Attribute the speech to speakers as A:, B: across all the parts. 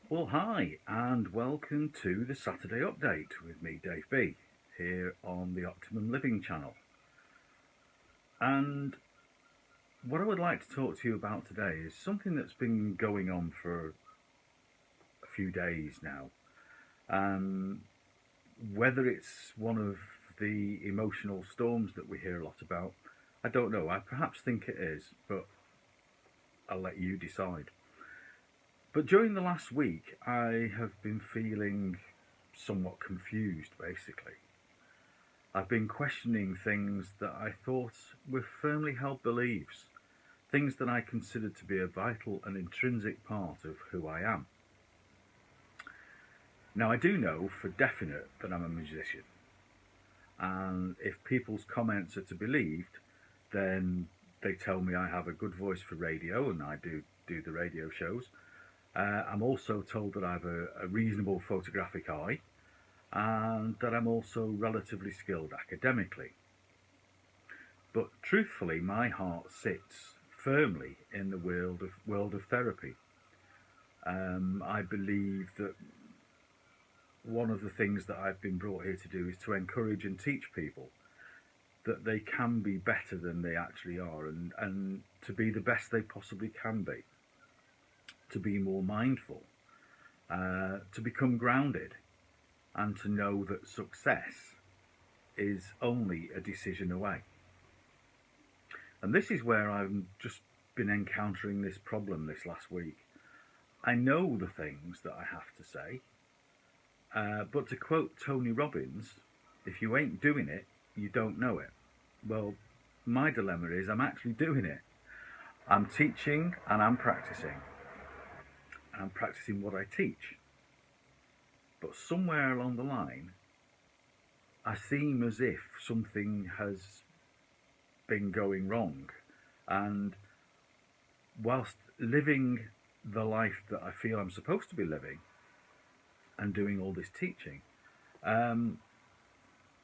A: Well, hi, and welcome to the Saturday Update with me, Dave B, here on the Optimum Living channel. And what I would like to talk to you about today is something that's been going on for a few days now. Whether it's one of the emotional storms that we hear a lot about, I don't know. I perhaps think it is, but I'll let you decide. But during the last week, I have been feeling somewhat confused, basically. I've been questioning things that I thought were firmly held beliefs, things that I considered to be a vital and intrinsic part of who I am. Now, I do know for definite that I'm a musician, and if people's comments are to be believed, then they tell me I have a good voice for radio, and I do the radio shows. I'm also told that I have a reasonable photographic eye, and that I'm also relatively skilled academically. But truthfully, my heart sits firmly in the world of therapy. I believe that one of the things that I've been brought here to do is to encourage and teach people that they can be better than they actually are, and to be the best they possibly can be, to be more mindful, to become grounded, and to know that success is only a decision away. And this is where I've just been encountering this problem this last week. I know the things that I have to say, but to quote Tony Robbins, if you ain't doing it, you don't know it. Well, my dilemma is I'm actually doing it. I'm teaching and I'm practicing. I'm practicing what I teach. But somewhere along the line, I seem as if something has been going wrong. And whilst living the life that I feel I'm supposed to be living and doing all this teaching,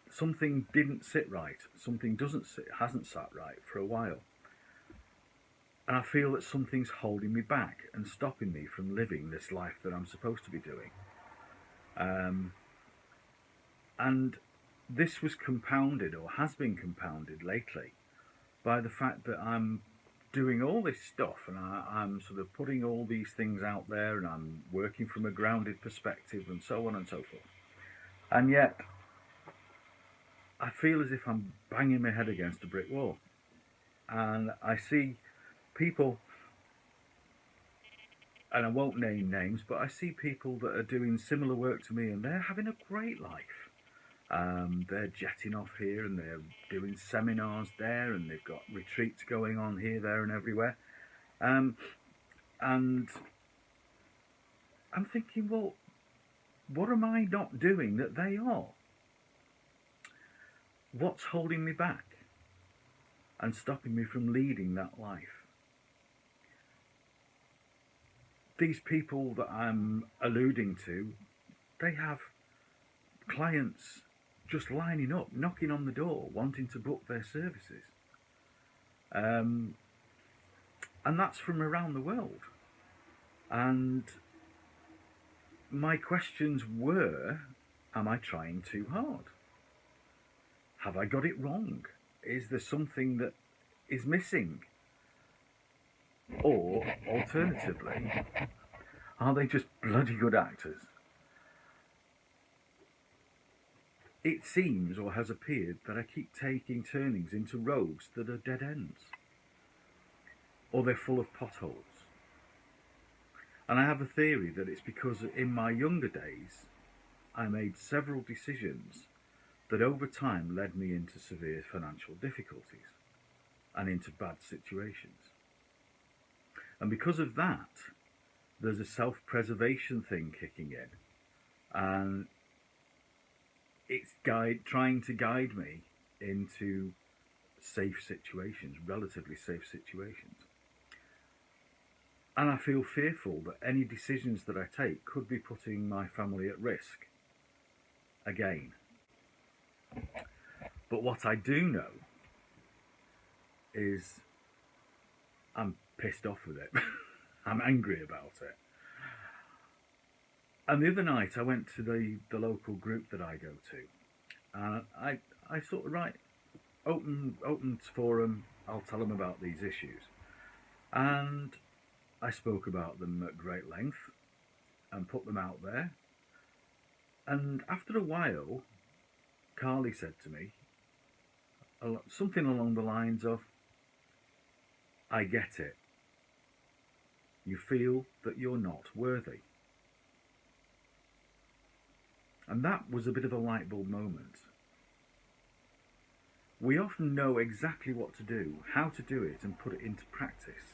A: something didn't sit right. Something hasn't sat right for a while. And I feel that something's holding me back and stopping me from living this life that I'm supposed to be doing. And this was compounded, or has been compounded lately, by the fact that I'm doing all this stuff, and I'm sort of putting all these things out there, and I'm working from a grounded perspective, and so on and so forth. And yet, I feel as if I'm banging my head against a brick wall. And I see people, and I won't name names, but I see people that are doing similar work to me, and they're having a great life. They're jetting off here, and they're doing seminars there, and they've got retreats going on here, there, and everywhere. And I'm thinking, well, what am I not doing that they are? What's holding me back and stopping me from leading that life? These people that I'm alluding to, they have clients just lining up, knocking on the door, wanting to book their services. And that's from around the world. And my questions were, am I trying too hard? Have I got it wrong? Is there something that is missing? Or, alternatively, are they just bloody good actors? It seems, or has appeared, that I keep taking turnings into roads that are dead ends, or they're full of potholes. And I have a theory that it's because in my younger days I made several decisions that over time led me into severe financial difficulties and into bad situations. And because of that, there's a self-preservation thing kicking in, and it's trying to guide me into safe situations, relatively safe situations. And I feel fearful that any decisions that I take could be putting my family at risk again. But what I do know is I'm pissed off with it. I'm angry about it. And the other night I went to the local group that I go to, and I sort of write open forum. I'll tell them about these issues, and I spoke about them at great length and put them out there. And after a while, Carly said to me something along the lines of, "I get it. You feel that you're not worthy." And that was a bit of a light bulb moment. We often know exactly what to do, how to do it, and put it into practice.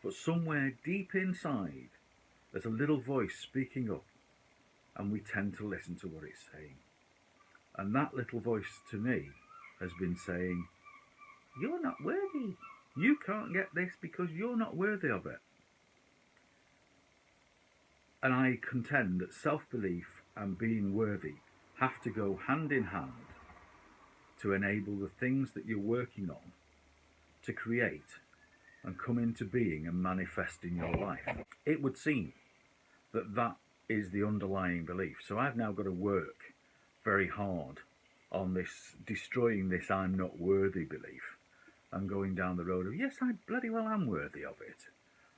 A: But somewhere deep inside, there's a little voice speaking up, and we tend to listen to what it's saying. And that little voice to me has been saying, "You're not worthy. You can't get this because you're not worthy of it." And I contend that self-belief and being worthy have to go hand in hand to enable the things that you're working on to create and come into being and manifest in your life. It would seem that that is the underlying belief. So I've now got to work very hard on this, destroying this "I'm not worthy" belief, and going down the road of, yes, I bloody well am worthy of it,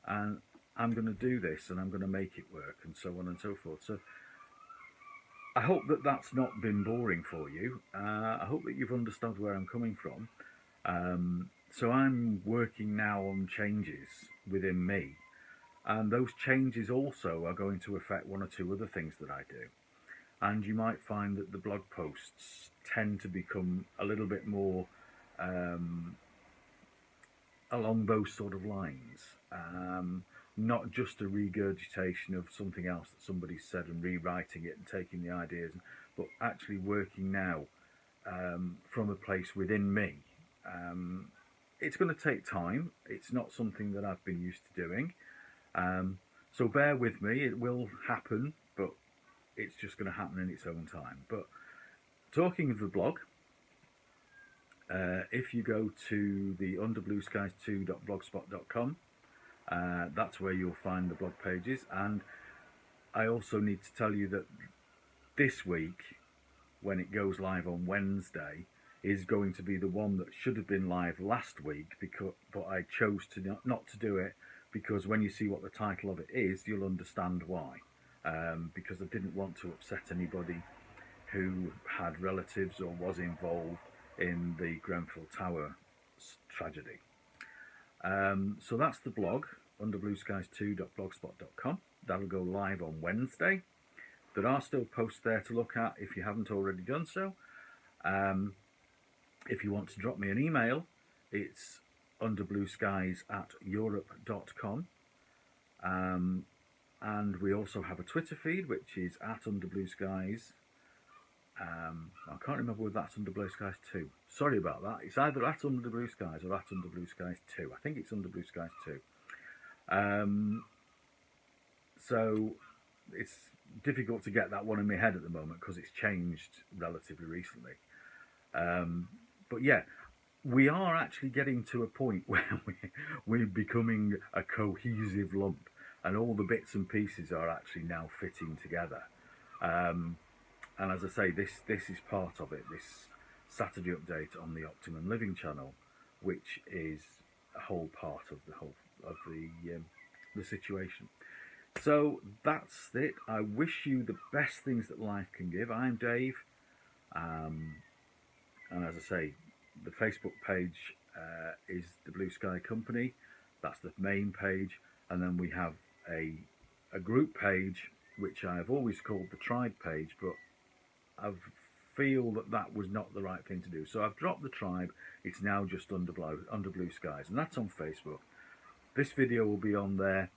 A: and I'm going to do this, and I'm going to make it work, and so on and so forth. So I hope that that's not been boring for you. I hope that you've understood where I'm coming from. So I'm working now on changes within me, and those changes also are going to affect one or two other things that I do. And you might find that the blog posts tend to become a little bit more along those sort of lines. Not just a regurgitation of something else that somebody said and rewriting it and taking the ideas, but actually working now from a place within me. It's going to take time. It's not something that I've been used to doing. So bear with me. It will happen, but it's just going to happen in its own time. But talking of the blog, if you go to the underblueskies2.blogspot.com, that's where you'll find the blog pages. And I also need to tell you that this week, when it goes live on Wednesday, is going to be the one that should have been live last week, but I chose to not to do it, because when you see what the title of it is, you'll understand why. Because I didn't want to upset anybody who had relatives or was involved in the Grenfell Tower tragedy. So that's the blog, underblueskies2.blogspot.com. That'll go live on Wednesday. There are still posts there to look at if you haven't already done so. If you want to drop me an email, it's underblueskies@europe.com. And we also have a Twitter feed, which is @underblueskies. I can't remember whether that's underblueskies2. Sorry about that. It's either @underblueskies or @underblueskies2. I think it's underblueskies2. So it's difficult to get that one in my head at the moment because it's changed relatively recently. But yeah, we are actually getting to a point where we're becoming a cohesive lump, and all the bits and pieces are actually now fitting together. And as I say, this is part of it, this Saturday update on the Optimum Living channel, which is a whole part of the situation. So that's it. I wish you the best things that life can give. I'm Dave, and as I say, the Facebook page is the Blue Sky Company. That's the main page, and then we have a group page which I have always called the Tribe page, but I feel that was not the right thing to do. So I've dropped the Tribe. It's now just Under Blue Skies, and that's on Facebook. This video will be on there.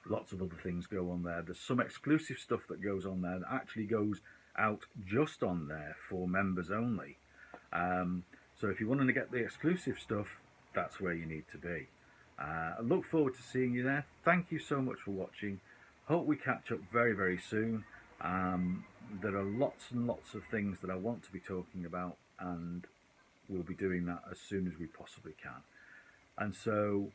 A: Lots of other things go on there. There's some exclusive stuff that goes on there that actually goes out just on there for members only. So if you want to get the exclusive stuff, that's where you need to be. I look forward to seeing you there. Thank you so much for watching. Hope we catch up very, very soon. There are lots and lots of things that I want to be talking about, and we'll be doing that as soon as we possibly can. And so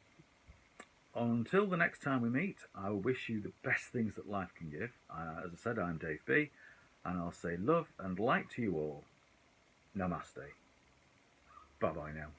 A: until the next time we meet, I wish you the best things that life can give. As I said, I'm Dave B, and I'll say love and light to you all. Namaste. Bye-bye now.